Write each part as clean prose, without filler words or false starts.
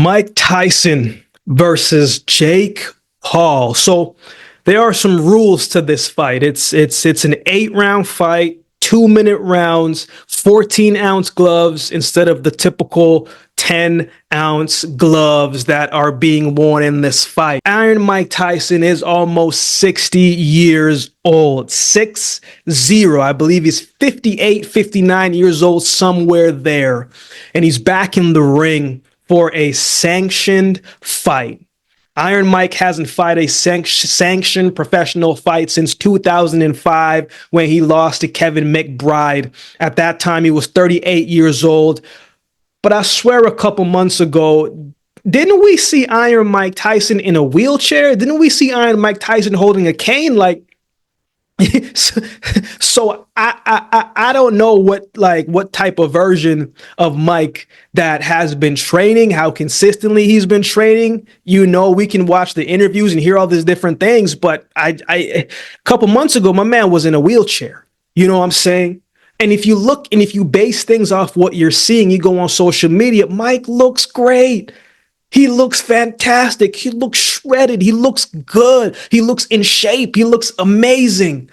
Mike Tyson versus Jake Paul. So there are some rules to this fight. It's an 8-round fight, 2-minute rounds, 14-ounce gloves instead of the typical 10-ounce gloves that are being worn in this fight. Iron Mike Tyson is almost 60 years old. 6-0. I believe he's 58, 59 years old, somewhere there. And he's back in the ring for a sanctioned fight. Iron Mike hasn't fought a sanctioned professional fight since 2005 when he lost to Kevin McBride. At that time, he was 38 years old. But I swear a couple months ago, didn't we see Iron Mike Tyson in a wheelchair? Didn't we see Iron Mike Tyson holding a cane? So I don't know what type of version of Mike that has been training, how consistently he's been training. We can watch the interviews and hear all these different things, but a couple months ago, my man was in a wheelchair. You know what I'm saying? And if you look and if you base things off what you're seeing, you go on social media, Mike looks great. He looks fantastic. He looks shredded. He looks good. He looks in shape. He looks amazing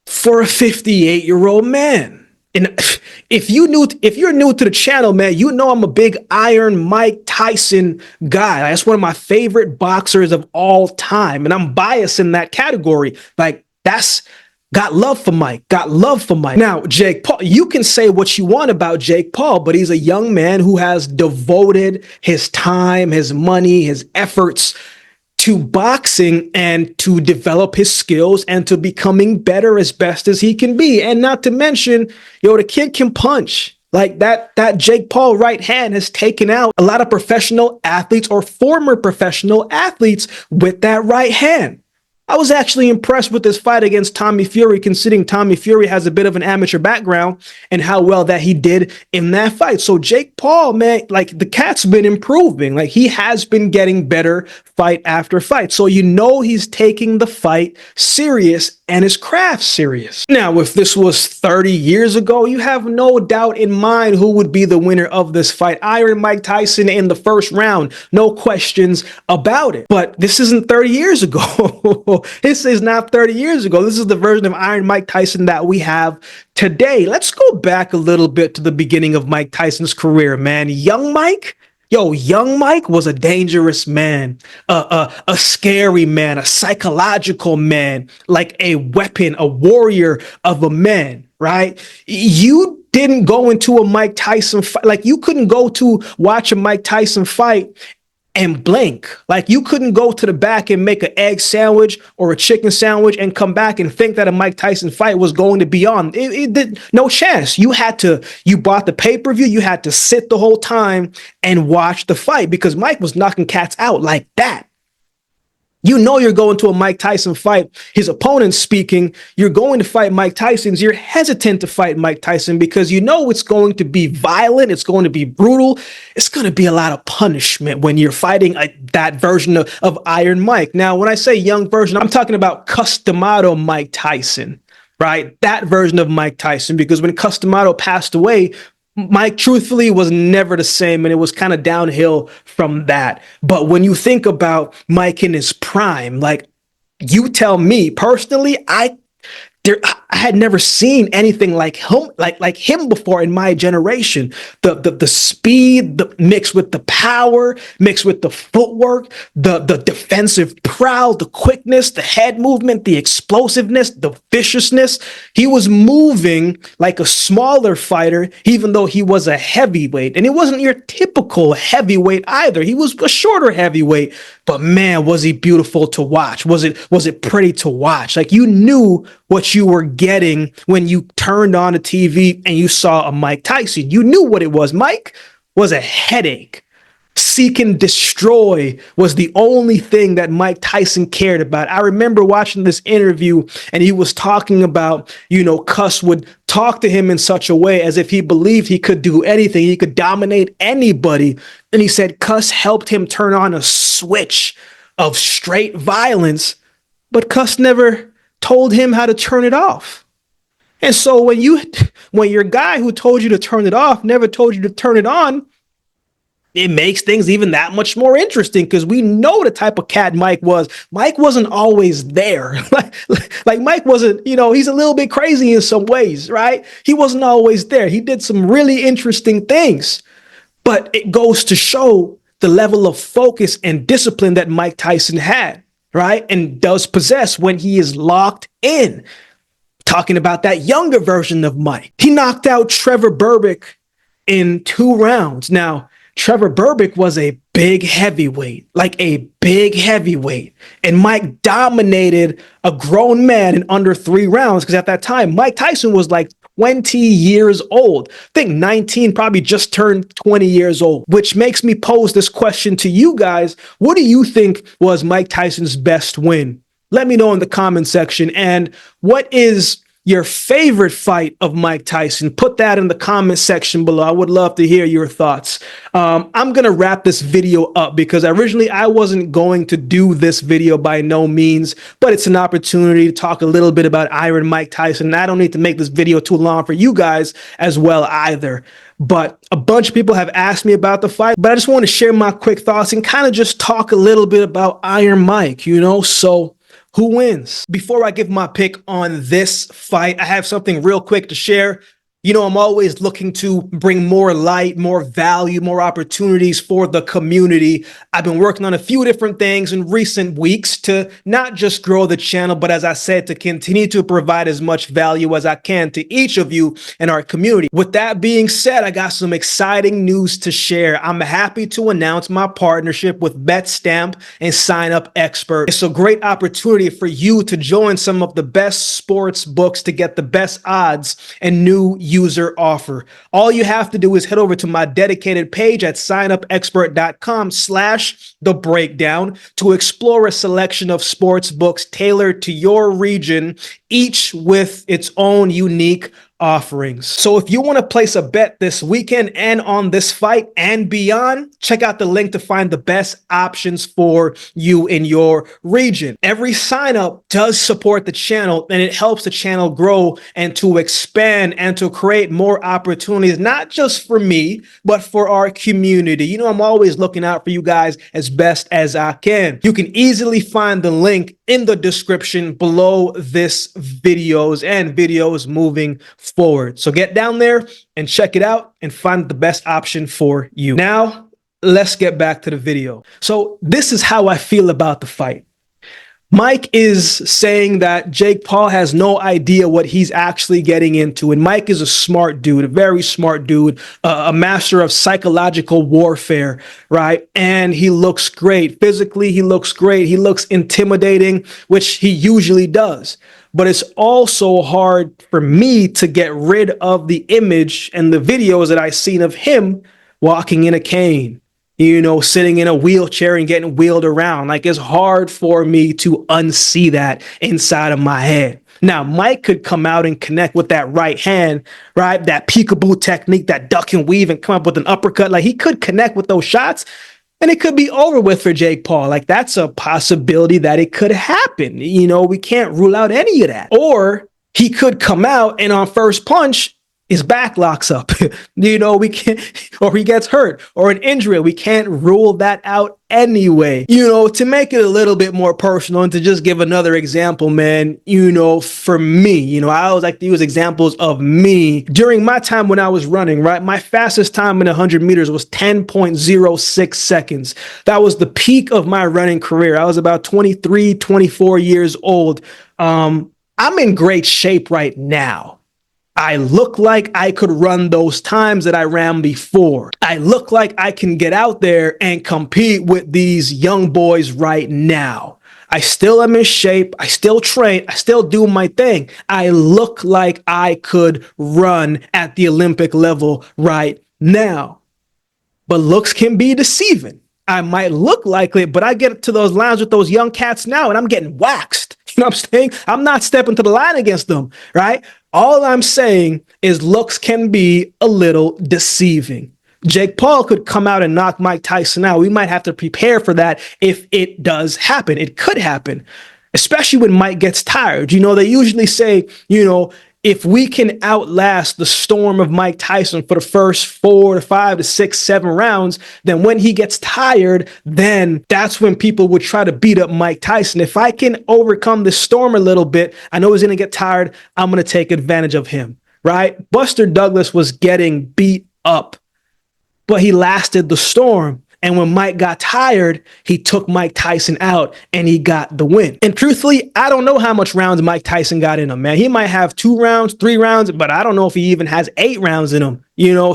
for a 58-year-old man. And if you're new to the channel, man, you know I'm a big Iron Mike Tyson guy. That's one of my favorite boxers of all time. And I'm biased in that category. Got love for Mike. Now, Jake Paul, you can say what you want about Jake Paul, but he's a young man who has devoted his time, his money, his efforts to boxing and to develop his skills and to becoming better as best as he can be. And not to mention, the kid can punch. Like that Jake Paul right hand has taken out a lot of professional athletes or former professional athletes with that right hand. I was actually impressed with this fight against Tommy Fury, considering Tommy Fury has a bit of an amateur background and how well that he did in that fight. So Jake Paul, man, the cat's been improving. He has been getting better fight after fight. So he's taking the fight serious and his craft serious. Now, if this was 30 years ago, you have no doubt in mind who would be the winner of this fight. Iron Mike Tyson in the first round. No questions about it. But this isn't 30 years ago. This is not 30 years ago. This is the version of Iron Mike Tyson that we have today. Let's go back a little bit to the beginning of Mike Tyson's career, man. Young Mike was a dangerous man, a scary man, a psychological man, like a weapon, a warrior of a man, right? You didn't go into a Mike Tyson fight. You couldn't go to watch a Mike Tyson fight and blink. You couldn't go to the back and make an egg sandwich or a chicken sandwich and come back and think that a Mike Tyson fight was going to be on. It did no chance. You bought the pay-per-view. You had to sit the whole time and watch the fight because Mike was knocking cats out like that. You're going to a Mike Tyson fight. His opponent's speaking. You're going to fight Mike Tyson. You're hesitant to fight Mike Tyson because it's going to be violent. It's going to be brutal. It's going to be a lot of punishment when you're fighting that version of Iron Mike. Now, when I say young version, I'm talking about Customado Mike Tyson, right? That version of Mike Tyson, because when Customado passed away, Mike truthfully was never the same, and it was kind of downhill from that. But when you think about Mike in his prime, you tell me personally, I had never seen anything like him before in my generation. The speed, mixed with the power, mixed with the footwork, the defensive prowl, the quickness, the head movement, the explosiveness, the viciousness. He was moving like a smaller fighter, even though he was a heavyweight. And it wasn't your typical heavyweight either. He was a shorter heavyweight. But man, was he beautiful to watch? Was it pretty to watch? You knew what you were getting when you turned on the TV and you saw a Mike Tyson. You knew what it was. Mike was a headache. Seek and destroy was the only thing that Mike Tyson cared about. I remember watching this interview and he was talking about, Cus would talk to him in such a way as if he believed he could do anything. He could dominate anybody. And he said Cus helped him turn on a switch of straight violence, but Cus never told him how to turn it off. And so when your guy who told you to turn it off never told you to turn it on, it makes things even that much more interesting because we know the type of cat Mike was. Mike wasn't always there. like Mike wasn't, he's a little bit crazy in some ways, right? He wasn't always there. He did some really interesting things, but it goes to show the level of focus and discipline that Mike Tyson had, right? And does possess when he is locked in. Talking about that younger version of Mike. He knocked out Trevor Berbick in 2 rounds. Now, Trevor Berbick was a big heavyweight, and Mike dominated a grown man in under 3 rounds because at that time, Mike Tyson was like 20 years old. I think 19, probably just turned 20 years old, which makes me pose this question to you guys. What do you think was Mike Tyson's best win? Let me know in the comment section. And what is your favorite fight of Mike Tyson? Put that in the comment section below. I would love to hear your thoughts. I'm going to wrap this video up because originally I wasn't going to do this video by no means, but it's an opportunity to talk a little bit about Iron Mike Tyson. And I don't need to make this video too long for you guys as well either. But a bunch of people have asked me about the fight, but I just want to share my quick thoughts and kind of just talk a little bit about Iron Mike, so who wins? Before I give my pick on this fight, I have something real quick to share. I'm always looking to bring more light, more value, more opportunities for the community. I've been working on a few different things in recent weeks to not just grow the channel, but as I said, to continue to provide as much value as I can to each of you in our community. With that being said, I got some exciting news to share. I'm happy to announce my partnership with BetStamp and signup Expert. It's a great opportunity for you to join some of the best sports books to get the best odds and new user offer. All you have to do is head over to my dedicated page at signupexpert.com/thebreakdown to explore a selection of sports books tailored to your region, each with its own unique offerings. So if you want to place a bet this weekend and on this fight and beyond, check out the link to find the best options for you in your region. Every sign up does support the channel and it helps the channel grow and to expand and to create more opportunities, not just for me, but for our community. I'm always looking out for you guys as best as I can. You can easily find the link in the description below this videos moving forward. So get down there and check it out and find the best option for you. Now, let's get back to the video. So this is how I feel about the fight. Mike is saying that Jake Paul has no idea what he's actually getting into. And Mike is a smart dude, a very smart dude, a master of psychological warfare, right? And he looks great. Physically, he looks great. He looks intimidating, which he usually does. But it's also hard for me to get rid of the image and the videos that I've seen of him walking in a cane, sitting in a wheelchair and getting wheeled around. Like, it's hard for me to unsee that inside of my head. Now, Mike could come out and connect with that right hand, right? That peekaboo technique, that duck and weave, and come up with an uppercut. Like, he could connect with those shots and it could be over with for Jake Paul. Like, that's a possibility that it could happen. We can't rule out any of that. Or he could come out and on first punch, his back locks up. We can't, or he gets hurt or an injury. We can't rule that out anyway. To make it a little bit more personal and to just give another example, man, for me, I always like to use examples of me during my time when I was running, right? My fastest time in 100 meters was 10.06 seconds. That was the peak of my running career. I was about 23, 24 years old. I'm in great shape right now. I look like I could run those times that I ran before. I look like I can get out there and compete with these young boys right now. I still am in shape. I still train. I still do my thing. I look like I could run at the Olympic level right now. But looks can be deceiving. I might look like it, but I get to those lines with those young cats now and I'm getting waxed. You know what I'm saying? I'm not stepping to the line against them, right? All I'm saying is looks can be a little deceiving. Jake Paul could come out and knock Mike Tyson out. We might have to prepare for that if it does happen. It could happen, especially when Mike gets tired. They usually say, if we can outlast the storm of Mike Tyson for the first 4 to 5 to 6, 7 rounds, then when he gets tired, then that's when people would try to beat up Mike Tyson. If I can overcome the storm a little bit, I know he's going to get tired. I'm going to take advantage of him, right? Buster Douglas was getting beat up, but he lasted the storm. And when Mike got tired, he took Mike Tyson out and he got the win. And truthfully, I don't know how much rounds Mike Tyson got in him, man. He might have 2 rounds, 3 rounds, but I don't know if he even has 8 rounds in him,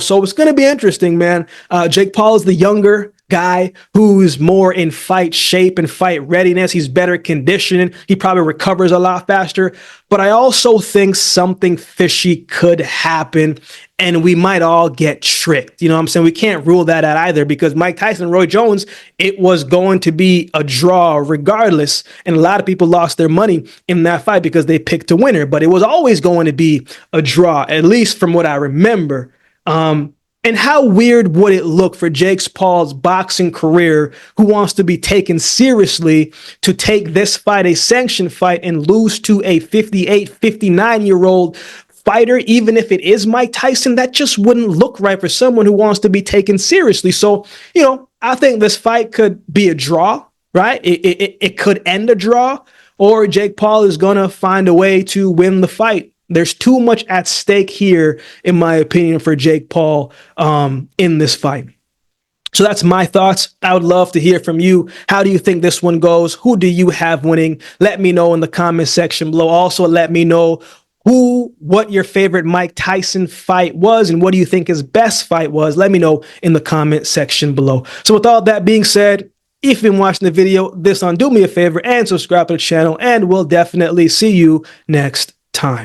so it's going to be interesting, man. Jake Paul is the younger guy who's more in fight shape and fight readiness. He's better conditioned. He probably recovers a lot faster. But I also think something fishy could happen and we might all get tricked. You know what I'm saying? We can't rule that out either because Mike Tyson and Roy Jones, it was going to be a draw regardless. And a lot of people lost their money in that fight because they picked a winner. But it was always going to be a draw, at least from what I remember. And how weird would it look for Jake Paul's boxing career, who wants to be taken seriously, to take this fight, a sanctioned fight, and lose to a 58, 59-year-old fighter, even if it is Mike Tyson? That just wouldn't look right for someone who wants to be taken seriously. So, I think this fight could be a draw, right? It could end a draw, or Jake Paul is going to find a way to win the fight. There's too much at stake here, in my opinion, for Jake Paul in this fight. So that's my thoughts. I would love to hear from you. How do you think this one goes? Who do you have winning? Let me know in the comment section below. Also, let me know what your favorite Mike Tyson fight was and what do you think his best fight was. Let me know in the comment section below. So with all that being said, if you've been watching the video this on, do me a favor and subscribe to the channel, and we'll definitely see you next time.